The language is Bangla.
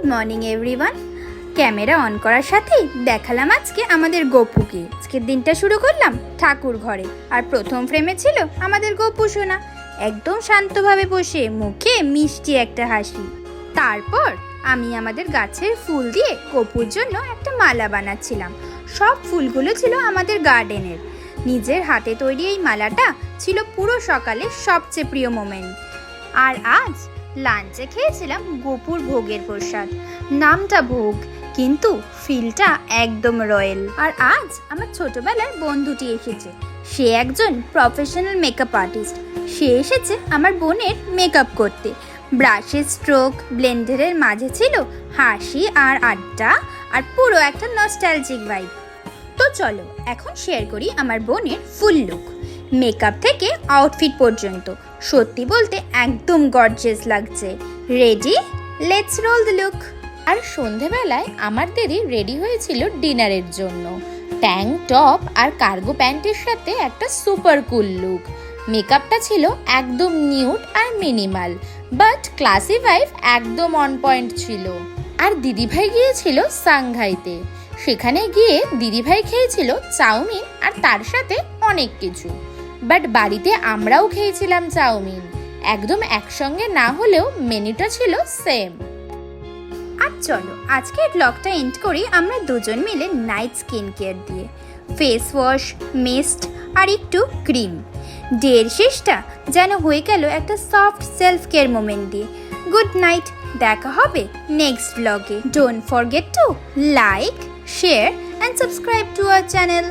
Morning everyone. ক্যামেরা অন করার সাথেই দেখালাম আজকে আমাদের গপুকে। আজকের দিনটা শুরু করলাম ঠাকুর ঘরে, আর প্রথম ফ্রেমে ছিল আমাদের গপু সোনা, একদম শান্তভাবে বসে, মুখে মিষ্টি একটা হাসি। তারপর আমি আমাদের গাছের ফুল দিয়ে গপুর জন্য একটা মালা বানাচ্ছিলাম। সব ফুলগুলো ছিল আমাদের গার্ডেনের। নিজের হাতে তৈরি এই মালাটা ছিল পুরো সকালের সবচেয়ে প্রিয় মোমেন্ট। আর আজ লাঞ্চে খেয়েছিলাম গপুর ভোগের প্রসাদ। নামটা ভোগ, কিন্তু ফিলটা একদম রয়্যাল। আর আজ আমার ছোটবেলার বন্ধুটি এসেছে। সে একজন প্রফেশনাল মেকআপ আর্টিস্ট। সে এসেছে আমার বোনের মেকআপ করতে। ব্রাশের স্ট্রোক, ব্লেন্ডারের মাঝে ছিল হাসি আর আড্ডা, আর পুরো একটা নস্টালজিক ভাইব। তো চলো এখন শেয়ার করি আমার বোনের ফুল লুক। মেকআপ থেকে আউটফিট পর্যন্ত সত্যি বলতে একদম গর্জিয়াস লাগছে। Ready? Let's roll the look. আর সন্ধেবেলায় আমার দিদি রেডি হয়েছিল ডিনারের জন্য। ট্যাঙ্ক টপ আর কার্গো প্যান্টের সাথে একটা সুপার কুল লুক। মেকআপটা ছিল একদম নিউড আর মিনিমাল, বাট ক্লাসি ভাইব একদম অন পয়েন্ট ছিল। আর দিদিভাই গিয়েছিল সাংঘাইতে। সেখানে গিয়ে দিদিভাই খেয়েছিল চাউমিন আর তার সাথে অনেক কিছু। বাট বাড়িতে আমরাও খেয়েছিলাম চাউমিন, একদম একসঙ্গে না হলেও মেনুটা ছিল সেম। আর চলো আজকের ব্লগটা এন্ড করি আমরা দুজন মিলে নাইট স্কিন কেয়ার দিয়ে। ফেস ওয়াশ, মিস্ট আর একটু ক্রিম। ডের শেষটা যেন হয়ে গেল একটা সফট সেলফ কেয়ার মোমেন্ট দিয়ে। গুড নাইট, দেখা হবে নেক্সট ব্লগে। Don't forget to like, share and subscribe to our channel.